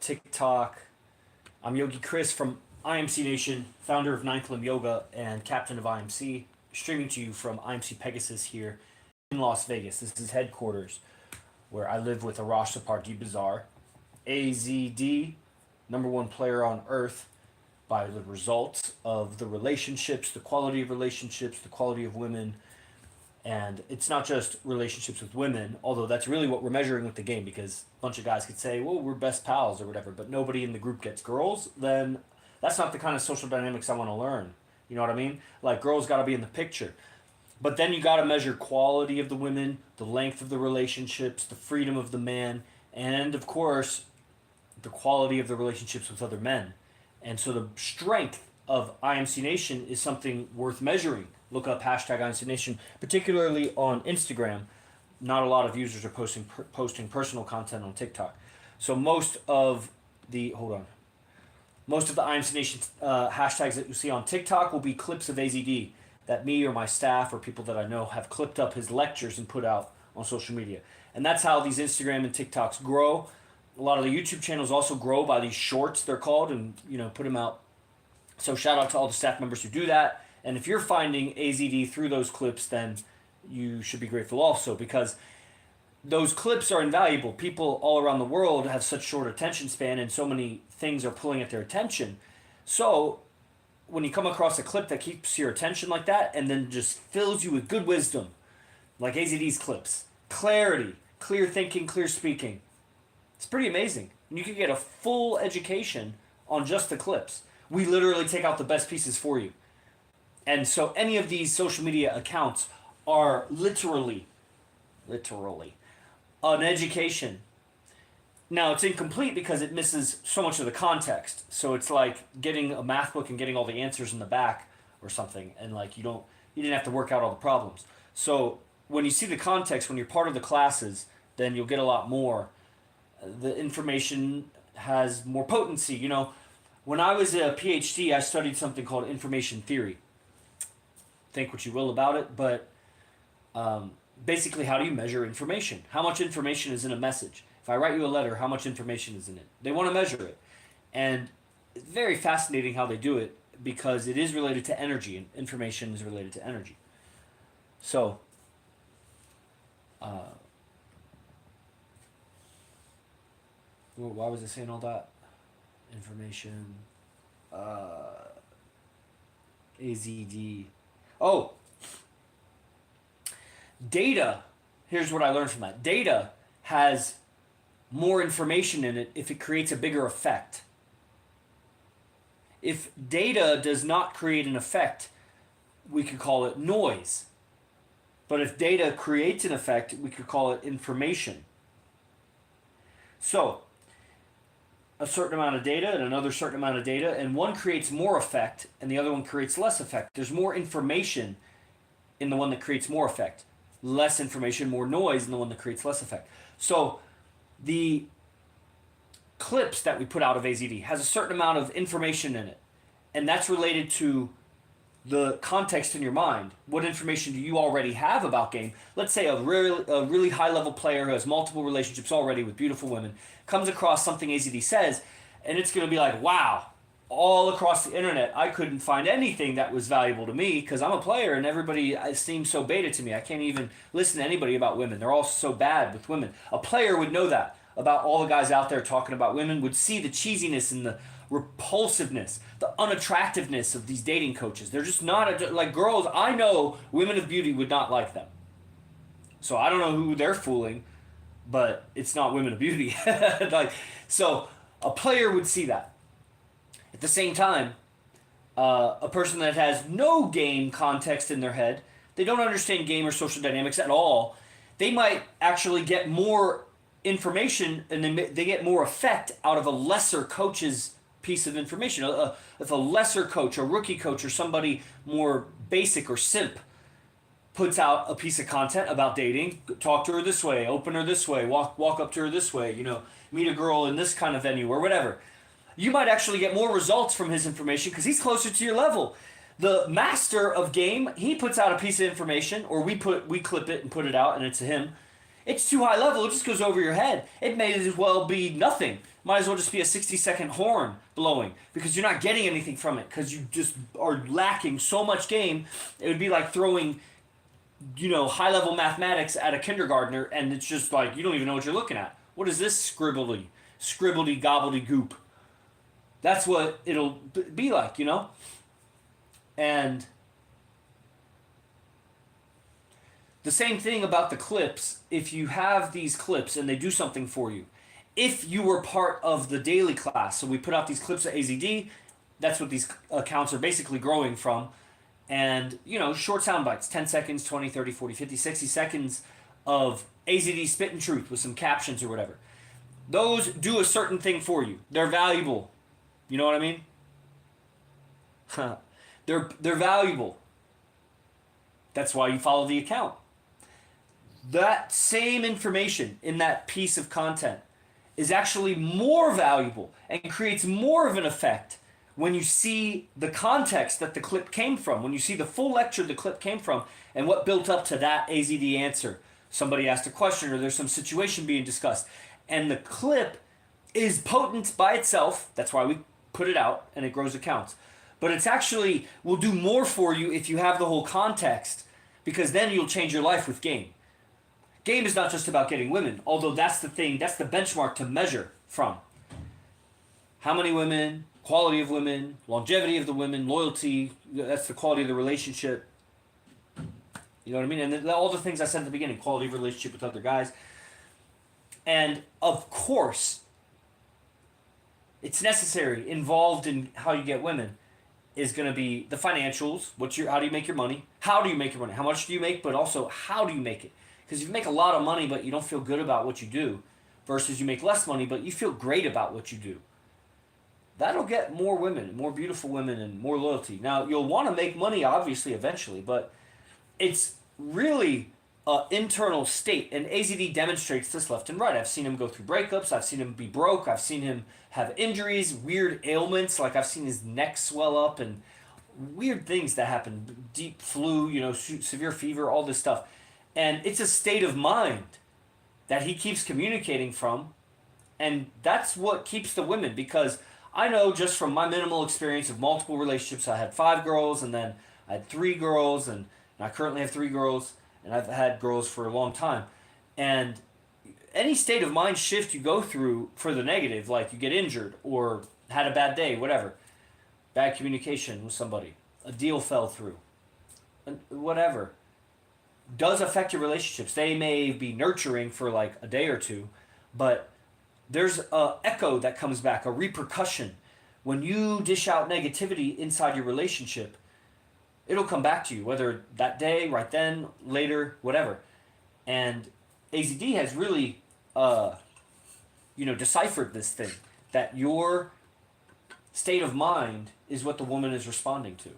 TikTok. I'm Yogi Chris from IMC Nation, founder of Ninth Limb Yoga and captain of IMC, streaming to you from IMC Pegasus here in Las Vegas. This is headquarters where I live with Arash Sapardi-Bazar, AZD, number one player on earth by the results of the relationships, the quality of relationships, the quality of women. And it's not just relationships with women, although that's really what we're measuring with the game, because a bunch of guys could say, well, we're best pals or whatever, but nobody in the group gets girls, then that's not the kind of social dynamics I want to learn. You know what I mean? Like, girls got to be in the picture. But then you got to measure quality of the women, the length of the relationships, the freedom of the man, and, of course, the quality of the relationships with other men. And so the strength of IMC Nation is something worth measuring. Look up hashtag IMC Nation, particularly on Instagram. Not a lot of users are posting personal content on TikTok. So most of the IMC Nation hashtags that you see on TikTok will be clips of AZD that me or my staff or people that I know have clipped up his lectures and put out on social media. And that's how these Instagram and TikToks grow. A lot of the YouTube channels also grow by these shorts, they're called, and put them out. So shout out to all the staff members who do that. And if you're finding AZD through those clips, then you should be grateful also, because those clips are invaluable. People all around the world have such short attention span, and so many things are pulling at their attention. So when you come across a clip that keeps your attention like that and then just fills you with good wisdom, like AZD's clips, clarity, clear thinking, clear speaking, it's pretty amazing. And you can get a full education on just the clips. We literally take out the best pieces for you. And so any of these social media accounts are literally an education. Now, it's incomplete because it misses so much of the context. So it's like getting a math book and getting all the answers in the back or something, and like you didn't have to work out all the problems. So when you see the context, when you're part of the classes, then you'll get a lot more. The information has more potency. When I was a PhD, I studied something called information theory. Think what you will about it, but basically, how do you measure information? How much information is in a message? If I write you a letter, how much information is in it? They want to measure it. And it's very fascinating how they do it, because it is related to energy, and information is related to energy. So, why was I saying all that? Information, AZD. Oh, data. Here's what I learned from that. Data has more information in it if it creates a bigger effect. If data does not create an effect, we could call it noise. But if data creates an effect, we could call it information. So, a certain amount of data and another certain amount of data, and one creates more effect and the other one creates less effect. There's more information in the one that creates more effect. Less information, more noise in the one that creates less effect. So the clips that we put out of AZD has a certain amount of information in it, and that's related to the context in your mind. What information do you already have about game? Let's say a really high-level player who has multiple relationships already with beautiful women comes across something AZD says, and it's going to be like, wow, all across the internet, I couldn't find anything that was valuable to me because I'm a player and everybody seems so beta to me. I can't even listen to anybody about women. They're all so bad with women. A player would know that about all the guys out there talking about women, would see the cheesiness and the repulsiveness, the unattractiveness of these dating coaches. They're just not, like girls, I know women of beauty would not like them. So I don't know who they're fooling, but it's not women of beauty. So a player would see that. At the same time, a person that has no game context in their head, they don't understand game or social dynamics at all, they might actually get more information and they get more effect out of a lesser coach's piece of information. If a lesser coach, a rookie coach, or somebody more basic or simp puts out a piece of content about dating, talk to her this way, open her this way, walk up to her this way, meet a girl in this kind of venue or whatever, you might actually get more results from his information because he's closer to your level. The master of game, he puts out a piece of information, or we clip it and put it out, and it's him. It's too high level, it just goes over your head. It may as well be nothing. might as well just be a 60-second horn blowing because you're not getting anything from it because you just are lacking so much game. It would be like throwing, high-level mathematics at a kindergartner and it's just like you don't even know what you're looking at. What is this scribbly gobbledygook? That's what it'll be like, And the same thing about the clips. If you have these clips and they do something for you, if you were part of the daily class, so we put out these clips at AZD, that's what these accounts are basically growing from. And, short sound bites, 10 seconds, 20, 30, 40, 50, 60 seconds of AZD spit and truth with some captions or whatever. Those do a certain thing for you. They're valuable. You know what I mean? They're valuable. That's why you follow the account. That same information in that piece of content is actually more valuable and creates more of an effect when you see the context that the clip came from, when you see the full lecture the clip came from, and what built up to that AZD answer. Somebody asked a question or there's some situation being discussed. And the clip is potent by itself. That's why we put it out and it grows accounts. But it's actually will do more for you if you have the whole context because then you'll change your life with game. Game is not just about getting women, although that's the thing, that's the benchmark to measure from. How many women, quality of women, longevity of the women, loyalty, that's the quality of the relationship. You know what I mean? And all the things I said at the beginning, quality of relationship with other guys. And of course, it's necessary, involved in how you get women, is going to be the financials. How do you make your money? How do you make your money? How much do you make? But also, how do you make it? Because if you make a lot of money but you don't feel good about what you do, versus you make less money but you feel great about what you do, that'll get more women, more beautiful women, and more loyalty. Now, you'll want to make money, obviously, eventually, but it's really an internal state, and AZD demonstrates this left and right. I've seen him go through breakups, I've seen him be broke, I've seen him have injuries, weird ailments, like I've seen his neck swell up, and weird things that happen, deep flu, severe fever, all this stuff. And it's a state of mind that he keeps communicating from, and that's what keeps the women, because I know just from my minimal experience of multiple relationships, I had 5 girls, and then I had 3 girls, and I currently have 3 girls, and I've had girls for a long time. And any state of mind shift you go through for the negative, like you get injured or had a bad day, whatever, bad communication with somebody, a deal fell through, whatever, does affect your relationships. They may be nurturing for like a day or two, but there's a echo that comes back, a repercussion. When you dish out negativity inside your relationship, it'll come back to you, whether that day, right then, later, whatever. And AZD has really, deciphered this thing, that your state of mind is what the woman is responding to.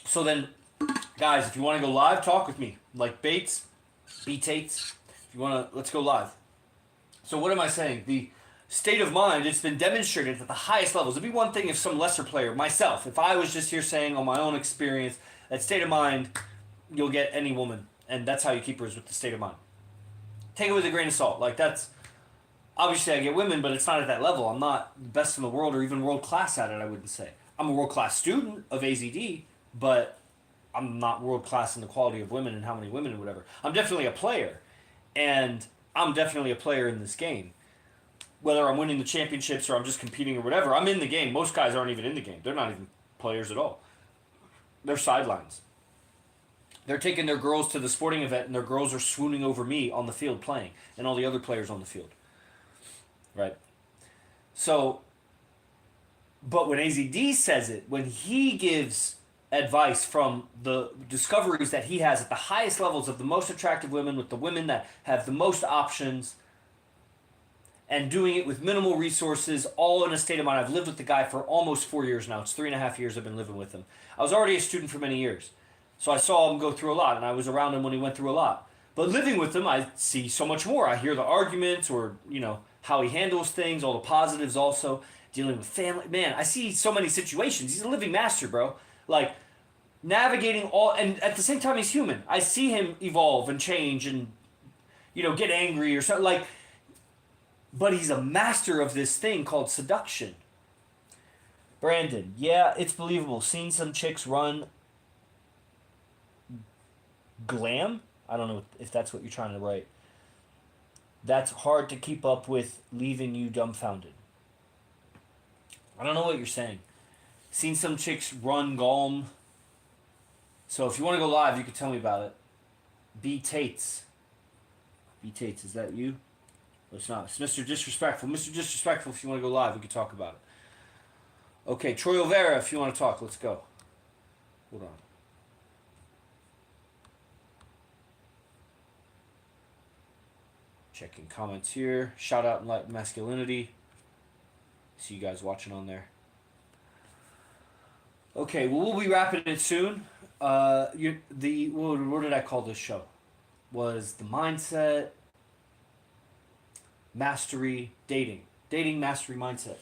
So then, guys, if you want to go live, talk with me. Like Bates, B-Tates. If you want to, let's go live. So what am I saying? The state of mind, it's been demonstrated at the highest levels. It'd be one thing if some lesser player, myself, if I was just here saying on my own experience, that state of mind, you'll get any woman. And that's how you keep her, is with the state of mind. Take it with a grain of salt. Like that's, obviously I get women, but it's not at that level. I'm not the best in the world or even world class at it, I wouldn't say. I'm a world class student of AZD, but I'm not world class in the quality of women and how many women and whatever. I'm definitely a player. And I'm definitely a player in this game. Whether I'm winning the championships or I'm just competing or whatever, I'm in the game. Most guys aren't even in the game. They're not even players at all. They're sidelines. They're taking their girls to the sporting event and their girls are swooning over me on the field playing and all the other players on the field. Right? So, but when AZD says it, when he gives advice from the discoveries that he has at the highest levels of the most attractive women with the women that have the most options and doing it with minimal resources, all in a state of mind. I've lived with the guy for almost 4 years now. It's 3.5 years I've been living with him. I was already a student for many years. So I saw him go through a lot and I was around him when he went through a lot. But living with him, I see so much more. I hear the arguments or, how he handles things, all the positives also, dealing with family. Man, I see so many situations. He's a living master, bro. Like, navigating all, and at the same time he's human. I see him evolve and change and get angry or something like. But he's a master of this thing called seduction. Brandon, yeah, it's believable. Seen some chicks run glam. I don't know if that's what you're trying to write. That's hard to keep up with, leaving you dumbfounded. I don't know what you're saying. Seen some chicks run galm. So if you want to go live, you can tell me about it. B. Tates. B. Tates, is that you? Well, it's not. It's Mr. Disrespectful. Mr. Disrespectful, if you want to go live, we can talk about it. Okay, Troy Olvera, if you want to talk, let's go. Hold on. Checking comments here. Shout out Enlightened Masculinity. See you guys watching on there. Okay, well, we'll be wrapping it soon. What did I call this show? Was the mindset, mastery, dating mastery mindset,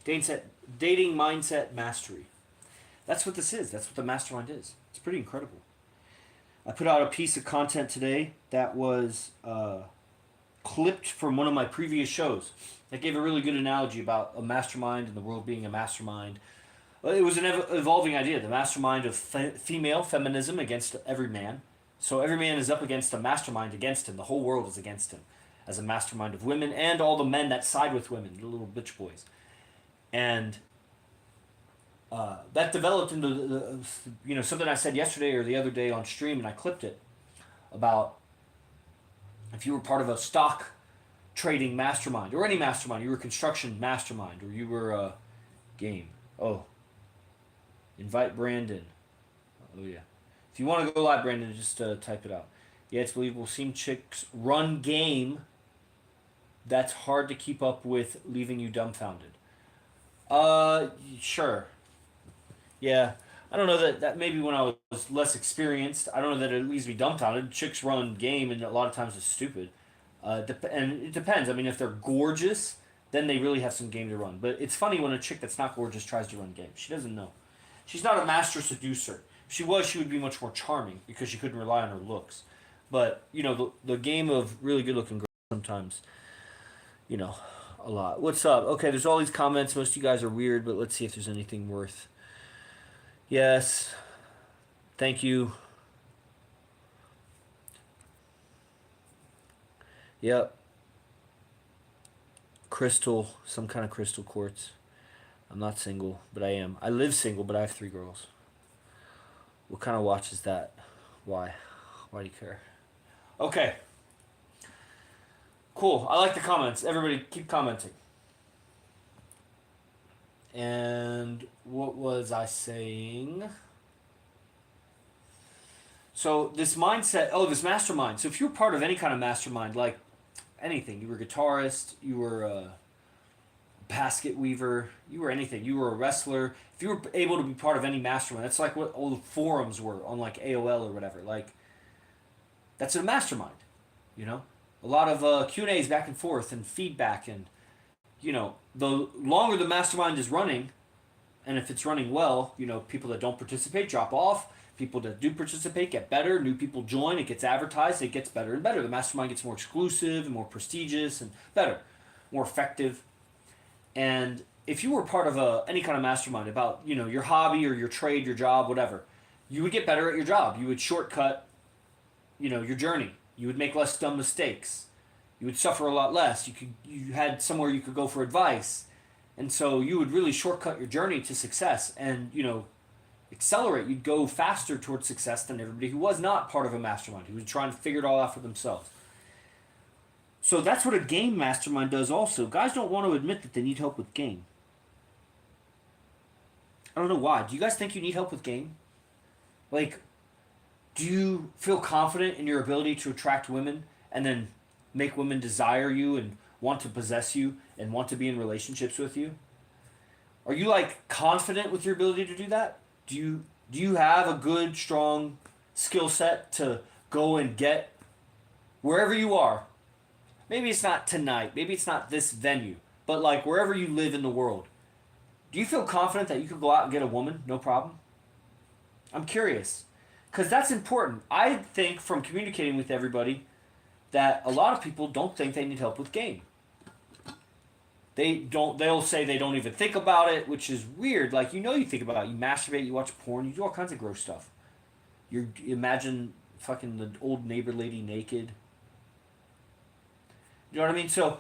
dating mindset mastery. That's what this is. That's what the mastermind is. It's pretty incredible. I put out a piece of content today that was clipped from one of my previous shows. That gave a really good analogy about a mastermind and the world being a mastermind. It was an evolving idea, the mastermind of female feminism against every man. So every man is up against a mastermind against him. The whole world is against him as a mastermind of women and all the men that side with women, the little bitch boys. And that developed into something I said yesterday or the other day on stream, and I clipped it about if you were part of a stock trading mastermind or any mastermind, you were a construction mastermind or you were a game. Oh, invite Brandon. Oh yeah. If you want to go live, Brandon, just type it out. Yeah, it's believable. Seen chicks run game that's hard to keep up with, leaving you dumbfounded. Sure. Yeah. I don't know that maybe when I was less experienced, I don't know that it leaves me dumbfounded. Chicks run game, and a lot of times it's stupid. And it depends. I mean, if they're gorgeous, then they really have some game to run. But it's funny when a chick that's not gorgeous tries to run game. She doesn't know. She's not a master seducer. If she was, she would be much more charming because she couldn't rely on her looks. But, the game of really good-looking girls sometimes, a lot. What's up? Okay, there's all these comments. Most of you guys are weird, but let's see if there's anything worth. Yes. Thank you. Yep. Crystal, some kind of crystal quartz. I'm not single, but I am. I live single, but I have 3 girls. What kind of watch is that? Why? Why do you care? Okay. Cool. I like the comments. Everybody keep commenting. And what was I saying? So this mindset, this mastermind. So if you were part of any kind of mastermind, like anything, you were a guitarist, you were a basket weaver, you were anything, you were a wrestler, if you were able to be part of any mastermind, that's like what all the forums were on like AOL or whatever. Like, that's a mastermind, A lot of Q&As back and forth and feedback and, the longer the mastermind is running, and if it's running well, people that don't participate drop off. People that do participate get better. New people join. It gets advertised. It gets better and better. The mastermind gets more exclusive and more prestigious and better, more effective. And if you were part of any kind of mastermind about your hobby or your trade, your job, whatever, you would get better at your job. You would shortcut your journey. You would make less dumb mistakes. You would suffer a lot less. You had somewhere you could go for advice. And so you would really shortcut your journey to success and, accelerate. You'd go faster towards success than everybody who was not part of a mastermind, who was trying to figure it all out for themselves. So that's what a game mastermind does also. Guys don't want to admit that they need help with game. I don't know why. Do you guys think you need help with game? Like, do you feel confident in your ability to attract women and then make women desire you and want to possess you and want to be in relationships with you? Are you confident with your ability to do that? Do you have a good, strong skill set to go and get wherever you are? Maybe it's not tonight, maybe it's not this venue, but wherever you live in the world. Do you feel confident that you could go out and get a woman, no problem? I'm curious. Because that's important. I think from communicating with everybody that a lot of people don't think they need help with game. They don't. They'll say they don't even think about it, which is weird. Like you think about it. You masturbate, you watch porn, you do all kinds of gross stuff. You imagine fucking the old neighbor lady naked. You know what I mean? So,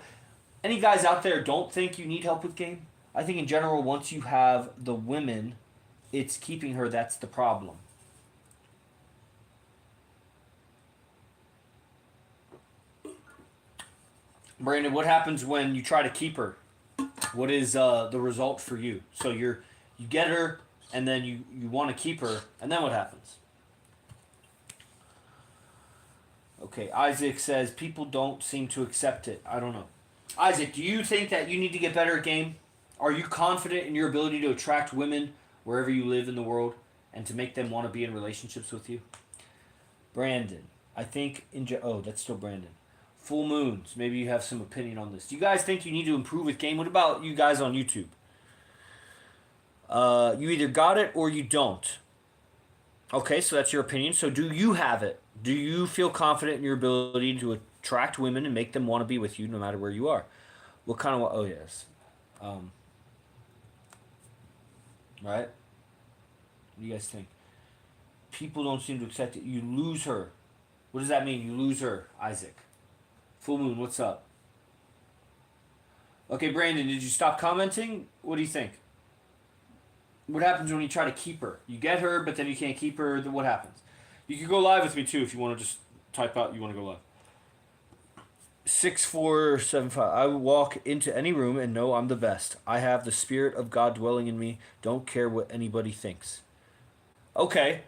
any guys out there don't think you need help with game? I think in general, once you have the women, it's keeping her that's the problem. Brandon, what happens when you try to keep her? What is the result for you? So you get her, and then you want to keep her, and then what happens? Okay, Isaac says people don't seem to accept it. I don't know. Isaac, do you think that you need to get better at game? Are you confident in your ability to attract women wherever you live in the world and to make them want to be in relationships with you? Brandon, I think that's still Brandon. Full moons. Maybe you have some opinion on this. Do you guys think you need to improve with game? What about you guys on YouTube? You either got it or you don't. Okay, so that's your opinion. So do you have it? Do you feel confident in your ability to attract women and make them want to be with you no matter where you are? What kind of... Oh, yes. Right? What do you guys think? People don't seem to accept it. You lose her. What does that mean? You lose her, Isaac. Full moon, what's up? Okay, Brandon, did you stop commenting? What do you think? What happens when you try to keep her? You get her, but then you can't keep her. Then what happens? You can go live with me too if you want to just type out you want to go live. 6475. I walk into any room and know I'm the best. I have the Spirit of God dwelling in me. Don't care what anybody thinks. Okay.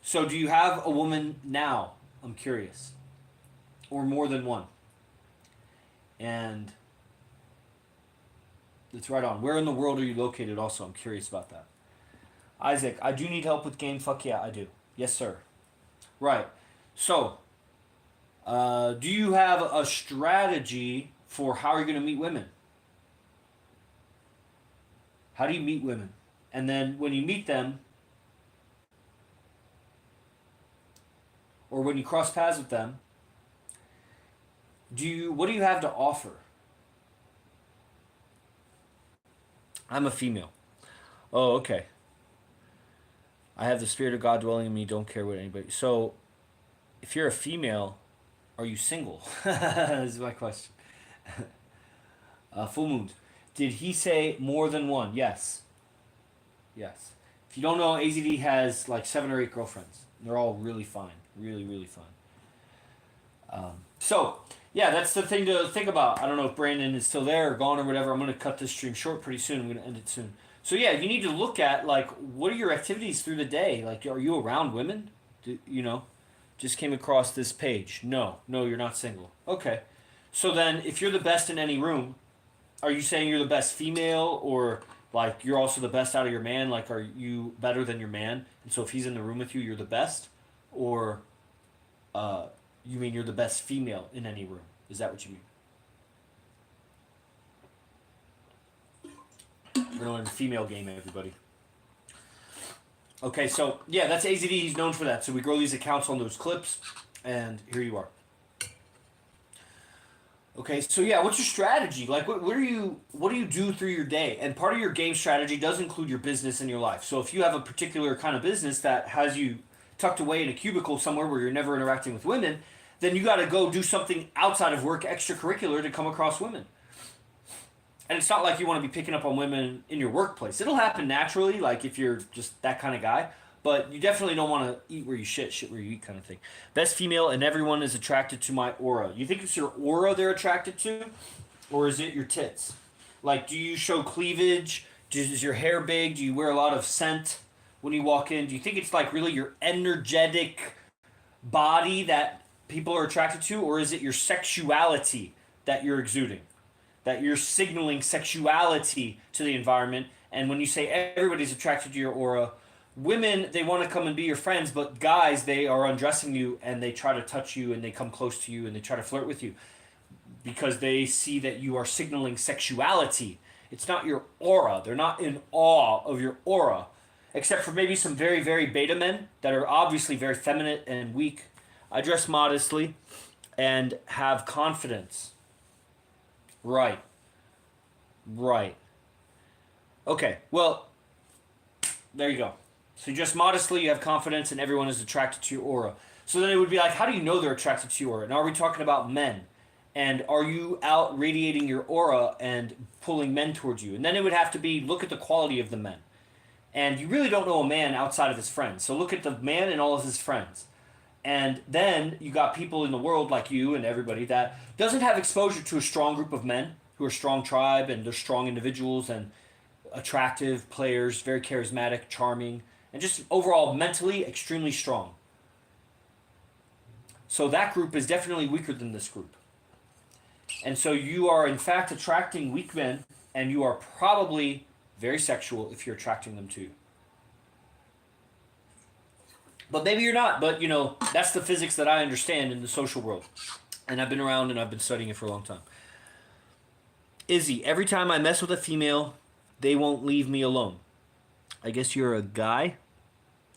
So do you have a woman now? I'm curious. Or more than one? And it's right on. Where in the world are you located also? I'm curious about that. Isaac, I do need help with game. Fuck yeah, I do. Yes, sir. Right. So, do you have a strategy for how you're going to meet women? How do you meet women? And then when you meet them, or when you cross paths with them, what do you have to offer? I'm a female. Oh, okay. I have the Spirit of God dwelling in me. Don't care what anybody... So, if you're a female, are you single? This is my question. Full moons. Did he say more than one? Yes. Yes. If you don't know, AZD has like 7 or 8 girlfriends. They're all really fine. Really, really fine. Yeah, that's the thing to think about. I don't know if Brandon is still there or gone or whatever. I'm going to cut this stream short pretty soon. I'm going to end it soon. So yeah, you need to look at, like, what are your activities through the day? Like, are you around women? Just came across this page. No, you're not single. Okay. So then, if you're the best in any room, are you saying you're the best female, or, like, you're also the best out of your man? Like, are you better than your man? And so if he's in the room with you, you're the best? Or, you mean you're the best female in any room? Is that what you mean? We're going to female game, everybody. Okay, so, yeah, that's AZD. He's known for that. So we grow these accounts on those clips, and here you are. Okay, so yeah, what's your strategy? Like, what do you do through your day? And part of your game strategy does include your business and your life. So if you have a particular kind of business that has you tucked away in a cubicle somewhere where you're never interacting with women, then you got to go do something outside of work, extracurricular, to come across women. And it's not like you want to be picking up on women in your workplace. It'll happen naturally, like if you're just that kind of guy. But you definitely don't want to eat where you shit where you eat kind of thing. Best female and everyone is attracted to my aura. You think it's your aura they're attracted to? Or is it your tits? Like, do you show cleavage? Is your hair big? Do you wear a lot of scent when you walk in? Do you think it's like really your energetic body that people are attracted to? Or is it your sexuality that you're exuding? That you're signaling sexuality to the environment? And when you say everybody's attracted to your aura, women, they want to come and be your friends, but guys, they are undressing you and they try to touch you and they come close to you and they try to flirt with you because they see that you are signaling sexuality. It's not your aura. They're not in awe of your aura. except for maybe some very, very beta men that are obviously very feminine and weak. I dress modestly and have confidence. Right. Right. Okay. Well, there you go. So you dress modestly, you have confidence, and everyone is attracted to your aura. So then it would be like, how do you know they're attracted to your aura? And are we talking about men? And are you out radiating your aura and pulling men towards you? And then it would have to be, look at the quality of the men. And you really don't know a man outside of his friends. So look at the man and all of his friends. And then you got people in the world like you and everybody that doesn't have exposure to a strong group of men who are strong tribe and they're strong individuals and attractive players, very charismatic, charming, and just overall mentally extremely strong. So that group is definitely weaker than this group. And so you are in fact attracting weak men, and you are probably very sexual if you're attracting them too. But maybe you're not, but that's the physics that I understand in the social world. And I've been around and I've been studying it for a long time. Izzy, every time I mess with a female, they won't leave me alone. I guess you're a guy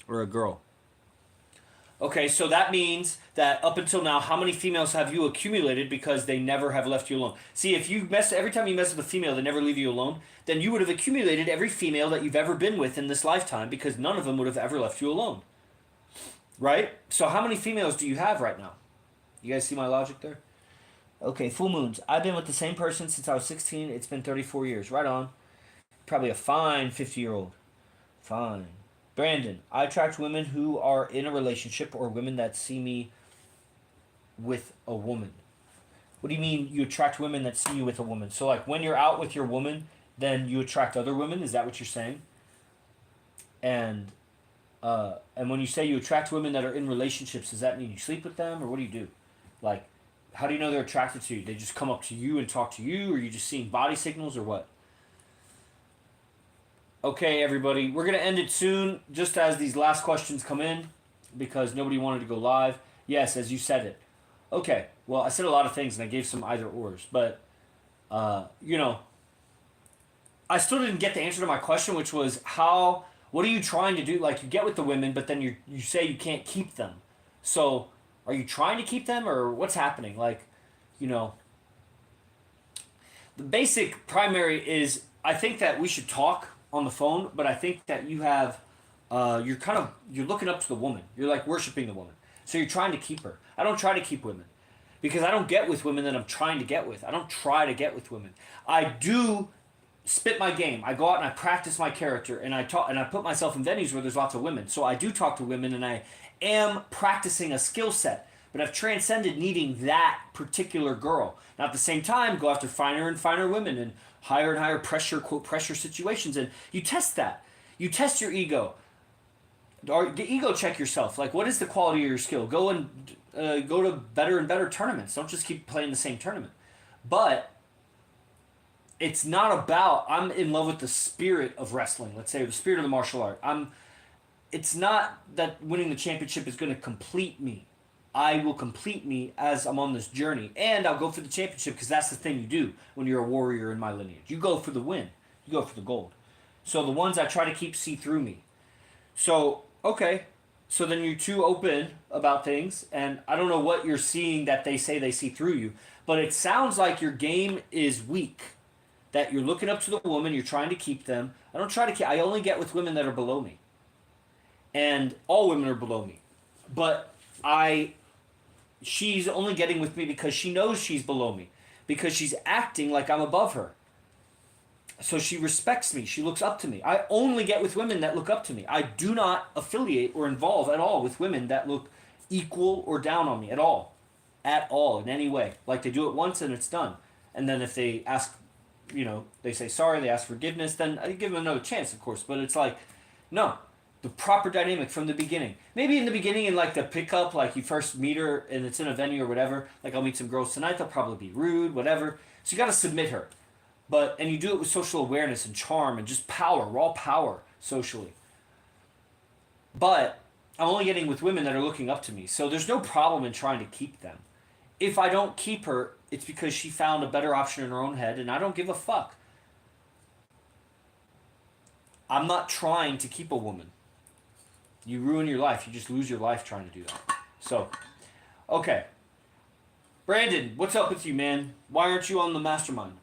or a girl. Okay, so that means that up until now, how many females have you accumulated because they never have left you alone? See, if every time you mess with a female, they never leave you alone, then you would have accumulated every female that you've ever been with in this lifetime because none of them would have ever left you alone. Right? So how many females do you have right now? You guys see my logic there? Okay, full moons. I've been with the same person since I was 16. It's been 34 years. Right on. Probably a fine 50-year-old. Fine. Brandon, I attract women who are in a relationship or women that see me with a woman. What do you mean you attract women that see you with a woman? So like when you're out with your woman, then you attract other women? Is that what you're saying? And when you say you attract women that are in relationships, does that mean you sleep with them or what do you do? Like, how do you know they're attracted to you? They just come up to you and talk to you, or are you just seeing body signals or what? Okay, everybody, we're going to end it soon, just as these last questions come in, because nobody wanted to go live. Yes, as you said it. Okay, well, I said a lot of things, and I gave some either-ors, but, I still didn't get the answer to my question, which was what are you trying to do? Like, you get with the women, but then you say you can't keep them. So, are you trying to keep them, or what's happening? Like, the basic primary is, I think that we should talk on the phone, but I think that you have, you're looking up to the woman. You're like worshiping the woman. So you're trying to keep her. I don't try to keep women because I don't get with women that I'm trying to get with. I don't try to get with women. I do spit my game. I go out and I practice my character and I talk and I put myself in venues where there's lots of women. So I do talk to women and I am practicing a skill set, but I've transcended needing that particular girl. Now at the same time, go after finer and finer women and higher pressure, quote, pressure situations. And you test that. You test your ego. Or ego check yourself. Like, what is the quality of your skill? Go to better and better tournaments. Don't just keep playing the same tournament. But it's not about, I'm in love with the spirit of wrestling. Let's say the spirit of the martial art. It's not that winning the championship is going to complete me. I will complete me as I'm on this journey. And I'll go for the championship because that's the thing you do when you're a warrior in my lineage. You go for the win. You go for the gold. So the ones I try to keep see through me. So, okay. So then you're too open about things. And I don't know what you're seeing that they say they see through you. But it sounds like your game is weak. That you're looking up to the woman. You're trying to keep them. I only get with women that are below me. And all women are below me. But she's only getting with me because she knows she's below me. Because she's acting like I'm above her. So she respects me. She looks up to me. I only get with women that look up to me. I do not affiliate or involve at all with women that look equal or down on me at all. At all, in any way. Like they do it once and it's done. And then if they ask, they say sorry, they ask forgiveness, then I give them another chance, of course. But it's like, no. The proper dynamic from the beginning. Maybe in the beginning in like the pickup, like you first meet her and it's in a venue or whatever. Like I'll meet some girls tonight, they'll probably be rude, whatever. So you got to submit her. And you do it with social awareness and charm and just power, raw power socially. But I'm only getting with women that are looking up to me. So there's no problem in trying to keep them. If I don't keep her, it's because she found a better option in her own head and I don't give a fuck. I'm not trying to keep a woman. You ruin your life. You just lose your life trying to do that. So, okay. Brandon, what's up with you, man? Why aren't you on the mastermind?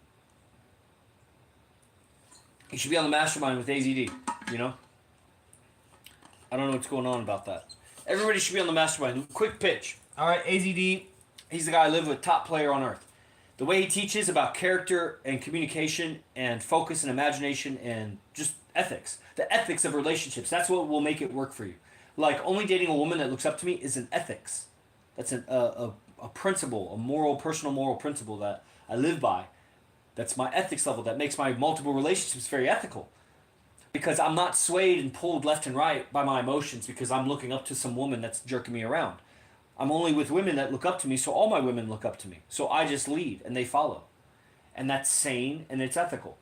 You should be on the mastermind with AZD, you know? I don't know what's going on about that. Everybody should be on the mastermind. Quick pitch. All right, AZD, he's the guy I live with, top player on earth. The way he teaches about character and communication and focus and imagination and just ethics. The ethics of relationships. That's what will make it work for you. Like, only dating a woman that looks up to me is an ethics. That's a principle, a moral, personal moral principle that I live by. That's my ethics level. That makes my multiple relationships very ethical. Because I'm not swayed and pulled left and right by my emotions because I'm looking up to some woman that's jerking me around. I'm only with women that look up to me, so all my women look up to me. So I just lead and they follow. And that's sane and it's ethical.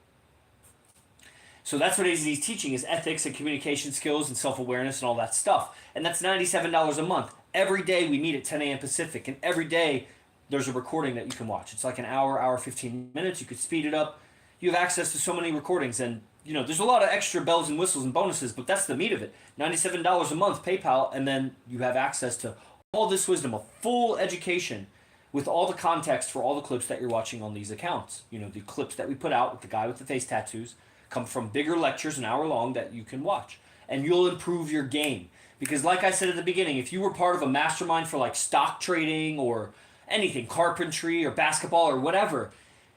So that's what AZD's teaching is ethics and communication skills and self-awareness and all that stuff. And that's $97 a month. Every day we meet at 10 a.m. Pacific, and every day there's a recording that you can watch. It's like an hour, 15 minutes. You could speed it up. You have access to so many recordings, and there's a lot of extra bells and whistles and bonuses, but that's the meat of it. $97 a month, PayPal, and then you have access to all this wisdom, a full education with all the context for all the clips that you're watching on these accounts. The clips that we put out with the guy with the face tattoos come from bigger lectures, an hour long, that you can watch. And you'll improve your game. Because like I said at the beginning, if you were part of a mastermind for like stock trading or anything, carpentry or basketball or whatever,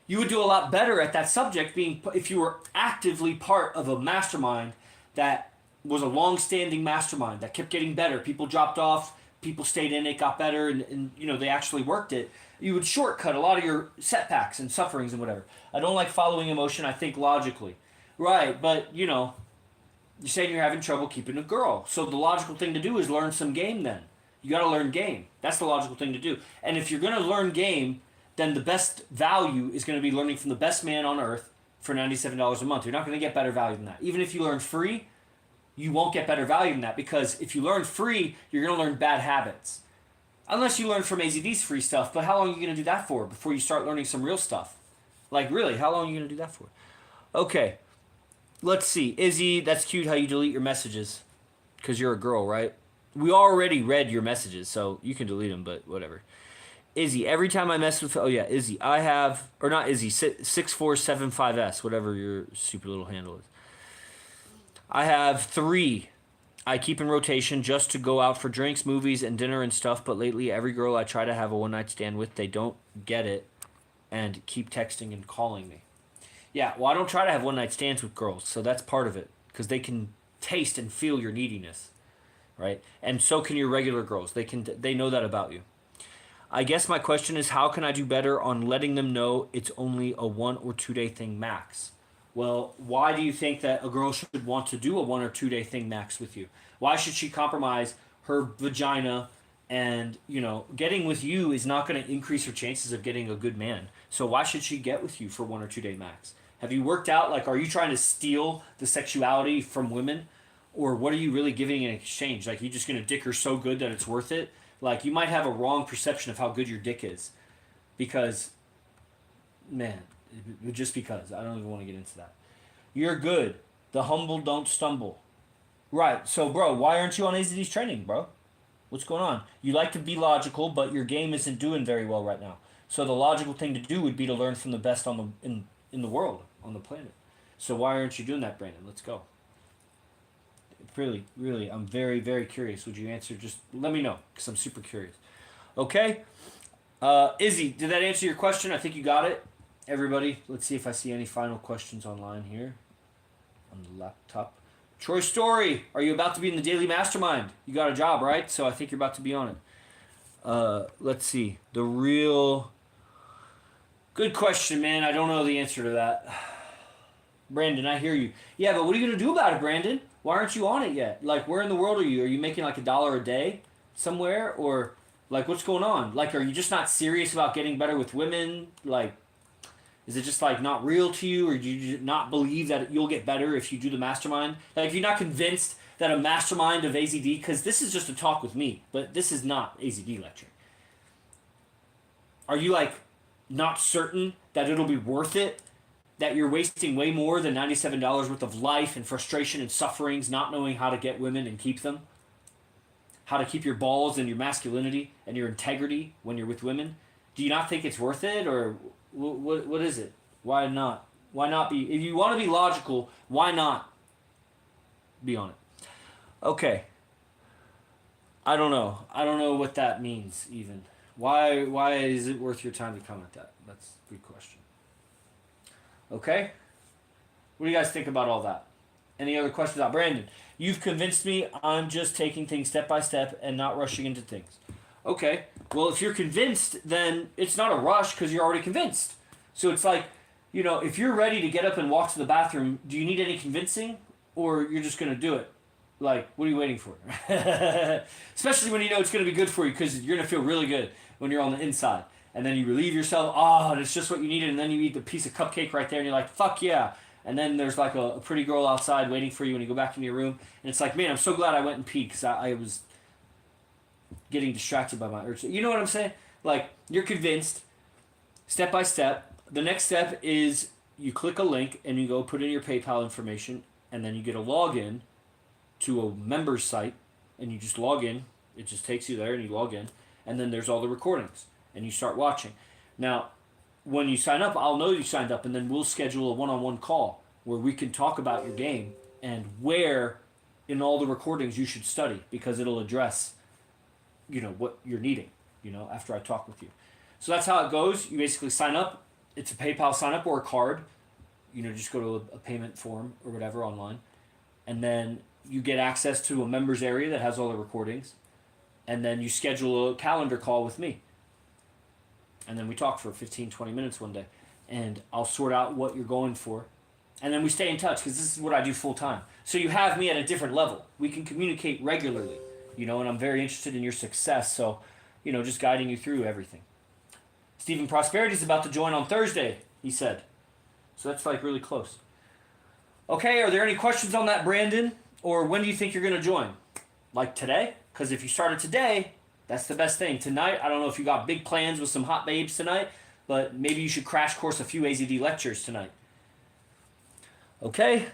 you would do a lot better at that subject if you were actively part of a mastermind that was a long-standing mastermind that kept getting better. People dropped off, people stayed in it, got better, and they actually worked it. You would shortcut a lot of your setbacks and sufferings and whatever. I don't like following emotion. I think logically. Right, but, you're saying you're having trouble keeping a girl. So the logical thing to do is learn some game then. You got to learn game. That's the logical thing to do. And if you're going to learn game, then the best value is going to be learning from the best man on earth for $97 a month. You're not going to get better value than that. Even if you learn free, you won't get better value than that, because if you learn free, you're going to learn bad habits. Unless you learn from AZD's free stuff, but how long are you going to do that for before you start learning some real stuff? Like, really, how long are you going to do that for? Okay, let's see. Izzy, that's cute how you delete your messages, because you're a girl, right? We already read your messages, so you can delete them, but whatever. Izzy, every time I mess with... Oh, yeah, Izzy. I have... Or not Izzy, 6475S, whatever your super little handle is. I have 3 I keep in rotation just to go out for drinks, movies, and dinner and stuff, but lately every girl I try to have a one-night stand with, they don't get it and keep texting and calling me. Yeah, well, I don't try to have one-night stands with girls, so that's part of it, because they can taste and feel your neediness, right? And so can your regular girls. They know that about you. I guess my question is, how can I do better on letting them know it's only a 1 or 2 day thing max? Well, why do you think that a girl should want to do a 1 or 2 day thing max with you? Why should she compromise her vagina? And, getting with you is not going to increase her chances of getting a good man. So why should she get with you for 1 or 2 day max? Have you worked out, are you trying to steal the sexuality from women? Or what are you really giving in exchange? You just going to dick her so good that it's worth it? You might have a wrong perception of how good your dick is. Because, man... Just because. I don't even want to get into that. You're good. The humble don't stumble. Right. So, bro, why aren't you on AZD's training, bro? What's going on? You like to be logical, but your game isn't doing very well right now. So the logical thing to do would be to learn from the best in the world, on the planet. So why aren't you doing that, Brandon? Let's go. Really, really, I'm very, very curious. Would you answer? Just let me know, because I'm super curious. Okay? Izzy, did that answer your question? I think you got it. Everybody, let's see if I see any final questions online here on the laptop. Troy Story, are you about to be in the Daily Mastermind? You got a job, right? So I think you're about to be on it. Let's see. The real... Good question, man. I don't know the answer to that. Brandon, I hear you. Yeah, but what are you going to do about it, Brandon? Why aren't you on it yet? Where in the world are you? Are you making $1 a day somewhere? Or, what's going on? Are you just not serious about getting better with women? Is it just not real to you, or do you not believe that you'll get better if you do the mastermind? If you're not convinced that a mastermind of AZD, because this is just a talk with me, but this is not AZD lecturing. Are you not certain that it'll be worth it? that you're wasting way more than $97 worth of life and frustration and sufferings not knowing how to get women and keep them? How to keep your balls and your masculinity and your integrity when you're with women? Do you not think it's worth it, or what is it? Why not? Why not be? If you want to be logical, why not be on it? Okay. I don't know. I don't know what that means even. Why is it worth your time to comment that? That's a good question. Okay? What do you guys think about all that? Any other questions about Brandon? You've convinced me. I'm just taking things step by step and not rushing into things. Okay. Well, if you're convinced, then it's not a rush because you're already convinced. So it's like, you know, if you're ready to get up and walk to the bathroom, do you need any convincing? Or you're just going to do it? Like, what are you waiting for? Especially when you know it's going to be good for you, because you're going to feel really good when you're on the inside. And then you relieve yourself. Oh, and it's just what you needed. And then you eat the piece of cupcake right there and you're like, fuck yeah. And then there's like a pretty girl outside waiting for you when you go back into your room. And it's like, man, I'm so glad I went and peed because I was getting distracted by my urge. You know what I'm saying? Like, you're convinced, step by step. The next step is you click a link and you go put in your PayPal information. And then you get a login to a member's site, and you just log in. It just takes you there, and you log in, and then there's all the recordings, and you start watching. Now, when you sign up, I'll know you signed up, and then we'll schedule a one-on-one call where we can talk about your game and where in all the recordings you should study, because it'll address, you know, what you're needing, you know, after I talk with you. So that's how it goes. You basically sign up. It's a PayPal sign up or a card. You know, just go to a payment form or whatever online, and then you get access to a members area that has all the recordings, and then you schedule a calendar call with me. And then we talk for 15, 20 minutes one day, and I'll sort out what you're going for. And then we stay in touch, because this is what I do full time. So you have me at a different level. We can communicate regularly, you know, and I'm very interested in your success. So, you know, just guiding you through everything. Stephen Prosperity's about to join on Thursday, he said. So that's like really close. Okay, are there any questions on that, Brandon? Or when do you think you're going to join? Like today? Because if you started today, that's the best thing. Tonight, I don't know if you got big plans with some hot babes tonight, but maybe you should crash course a few AZD lectures tonight. Okay?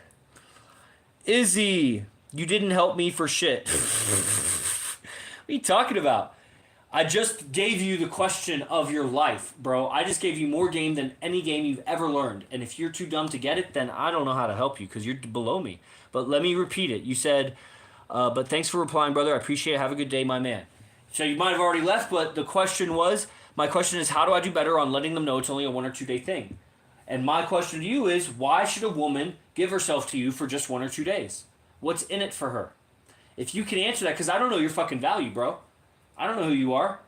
Izzy, you didn't help me for shit. What are you talking about? I just gave you the question of your life, bro. I just gave you more game than any game you've ever learned. And if you're too dumb to get it, then I don't know how to help you because you're below me. But let me repeat it. You said, but thanks for replying, brother. I appreciate it. Have a good day, my man. So you might have already left, but the question was, my question is, how do I do better on letting them know it's only a 1 or 2 day thing? And my question to you is, why should a woman give herself to you for just 1 or 2 days? What's in it for her? If you can answer that, because I don't know your fucking value, bro. I don't know who you are.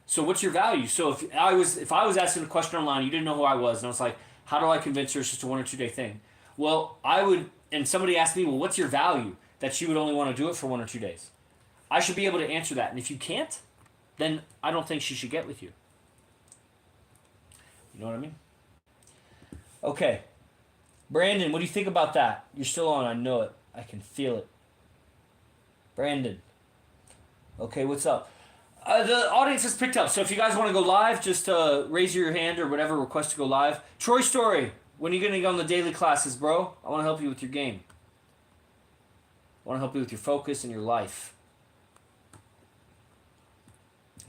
So what's your value? So if I was asking a question online, you didn't know who I was, and I was like, how do I convince her it's just a 1 or 2 day thing? Well, I would, and somebody asked me, well, what's your value that she would only want to do it for 1 or 2 days? I should be able to answer that. And if you can't, then I don't think she should get with you. You know what I mean? Okay. Brandon, what do you think about that? You're still on. I know it. I can feel it. Brandon. Okay, what's up? The audience has picked up, so if you guys want to go live, just raise your hand or whatever, request to go live. Troy Story, when are you going to get on the daily classes, bro? I want to help you with your game. I want to help you with your focus and your life.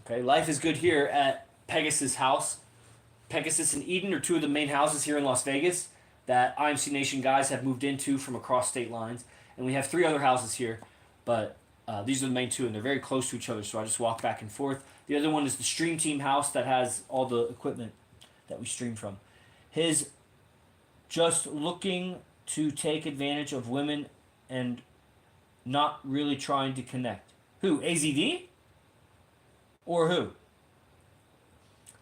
Okay, life is good here at Pegasus House. Pegasus and Eden are 2 of the main houses here in Las Vegas that IMC Nation guys have moved into from across state lines. And we have 3 other houses here, but these are the main 2, and they're very close to each other, so I just walk back and forth. The other one is the Stream Team house that has all the equipment that we stream from. His just looking to take advantage of women and not really trying to connect. Who, AZD? Or who?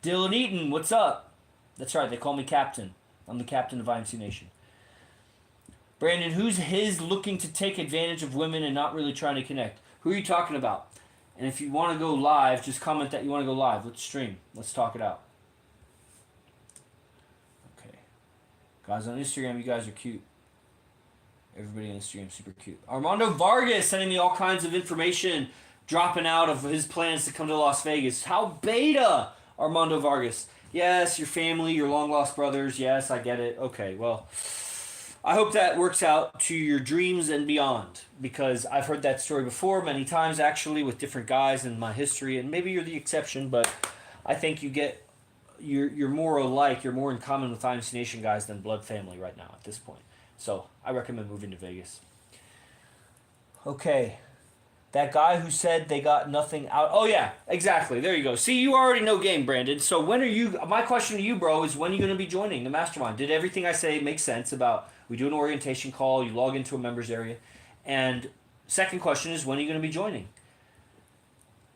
Dylan Eaton, what's up? That's right, they call me Captain. I'm the captain of IMC Nation. Brandon, who's his looking to take advantage of women and not really trying to connect? Who are you talking about? And if you want to go live, just comment that you want to go live. Let's stream. Let's talk it out. Okay. Guys, on Instagram, you guys are cute. Everybody on Instagram is super cute. Armando Vargas sending me all kinds of information, dropping out of his plans to come to Las Vegas. How beta, Armando Vargas. Yes, your family, your long lost brothers. Yes, I get it. Okay, well, I hope that works out to your dreams and beyond because I've heard that story before many times actually with different guys in my history, and maybe you're the exception, but I think you're more alike, you're more in common with IMC Nation guys than Blood Family right now at this point. So I recommend moving to Vegas. Okay. That guy who said they got nothing out. Oh yeah, exactly. There you go. See, you already know game, Brandon. So when are you? My question to you, bro, is when are you going to be joining the mastermind? Did everything I say make sense about we do an orientation call, you log into a members area, and second question is when are you going to be joining?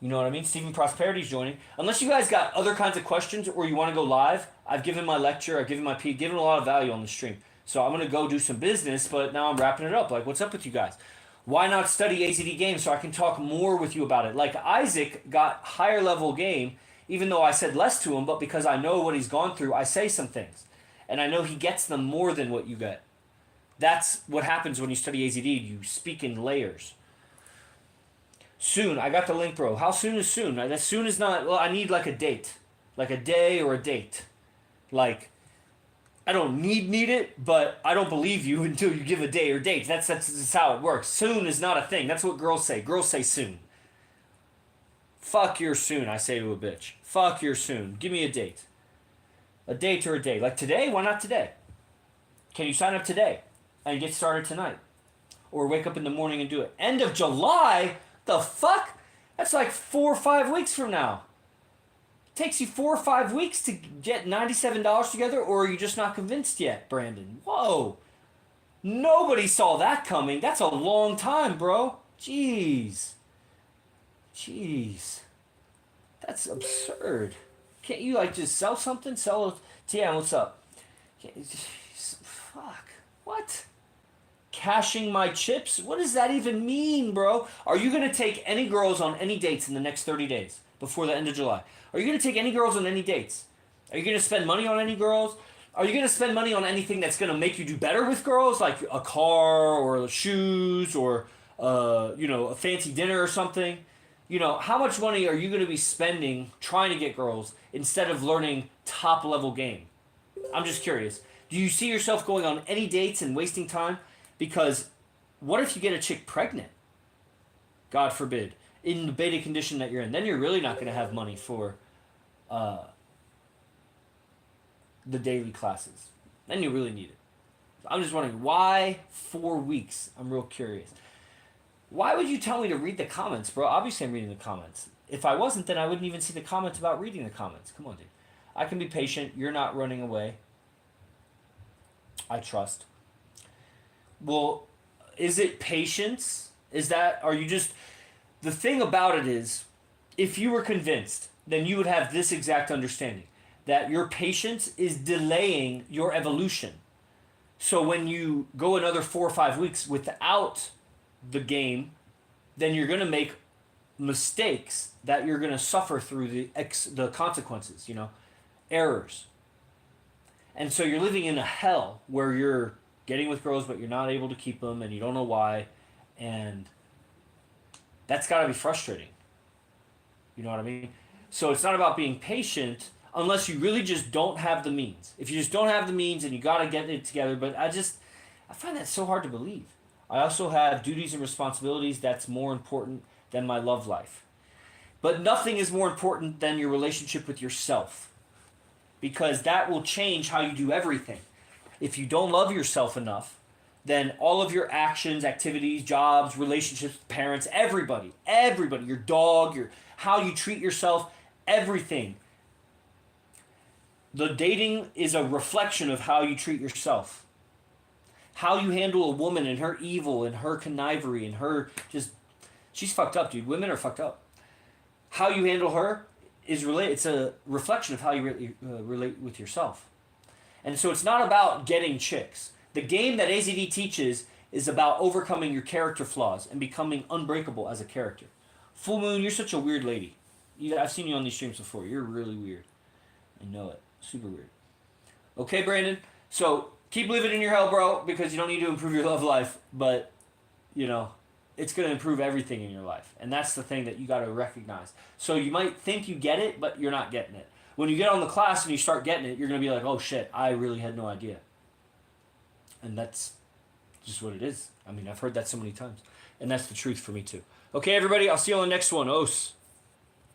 You know what I mean? Stephen Prosperity's joining. Unless you guys got other kinds of questions or you want to go live, I've given my lecture, I've given my given a lot of value on the stream. So I'm going to go do some business, but now I'm wrapping it up. Like, what's up with you guys? Why not study AZD games so I can talk more with you about it? Like Isaac got higher level game, even though I said less to him, but because I know what he's gone through, I say some things. And I know he gets them more than what you get. That's what happens when you study AZD. You speak in layers. Soon. I got the link, bro. How soon is soon? As soon is not... Well, I need like a date. Like a day or a date. Like... I don't need it, but I don't believe you until you give a day or date. That's how it works. Soon is not a thing. That's what girls say. Girls say soon. Fuck your soon, I say to a bitch. Fuck your soon. Give me a date. A date or a day. Like today? Why not today? Can you sign up today and get started tonight? Or wake up in the morning and do it. End of July? The fuck? That's like 4 or 5 weeks from now. Takes you 4 or 5 weeks to get $97 together, or are you just not convinced yet, Brandon? Whoa. Nobody saw that coming. That's a long time, bro. Jeez. That's absurd. Can't you, like, just sell something? Sell it. TM, what's up? Fuck. What? Cashing my chips? What does that even mean, bro? Are you going to take any girls on any dates in the next 30 days before the end of July? Are you going to take any girls on any dates? Are you going to spend money on any girls? Are you going to spend money on anything that's going to make you do better with girls, like a car or shoes or a fancy dinner or something? You know, how much money are you going to be spending trying to get girls instead of learning top level game? I'm just curious. Do you see yourself going on any dates and wasting time? Because what if you get a chick pregnant? God forbid. In the beta condition that you're in. Then you're really not going to have money for the daily classes. Then you really need it. I'm just wondering, why 4 weeks? I'm real curious. Why would you tell me to read the comments, bro? Obviously I'm reading the comments. If I wasn't, then I wouldn't even see the comments about reading the comments. Come on, dude. I can be patient. You're not running away. I trust. Well, is it patience? Are you just... The thing about it is, if you were convinced, then you would have this exact understanding. That your patience is delaying your evolution. So when you go another 4 or 5 weeks without the game, then you're going to make mistakes that you're going to suffer through the consequences, errors. And so you're living in a hell where you're getting with girls but you're not able to keep them and you don't know why, and that's got to be frustrating. You know what I mean? So it's not about being patient unless you really just don't have the means. If you just don't have the means and you got to get it together, but I find that so hard to believe. I also have duties and responsibilities that's more important than my love life. But nothing is more important than your relationship with yourself, because that will change how you do everything. If you don't love yourself enough, then all of your actions, activities, jobs, relationships, parents, everybody, your dog, how you treat yourself, everything. The dating is a reflection of how you treat yourself. How you handle a woman and her evil and her connivery and her she's fucked up, dude. Women are fucked up. How you handle her it's a reflection of how you relate with yourself. And so it's not about getting chicks. The game that AZD teaches is about overcoming your character flaws and becoming unbreakable as a character. Full Moon, you're such a weird lady. I've seen you on these streams before. You're really weird. I know it. Super weird. Okay, Brandon. So keep living in your hell, bro, because you don't need to improve your love life, but, it's going to improve everything in your life. And that's the thing that you got to recognize. So you might think you get it, but you're not getting it. When you get on the class and you start getting it, you're going to be like, oh shit, I really had no idea. And that's just what it is. I mean, I've heard that so many times. And that's the truth for me too. Okay, everybody, I'll see you on the next one. Os.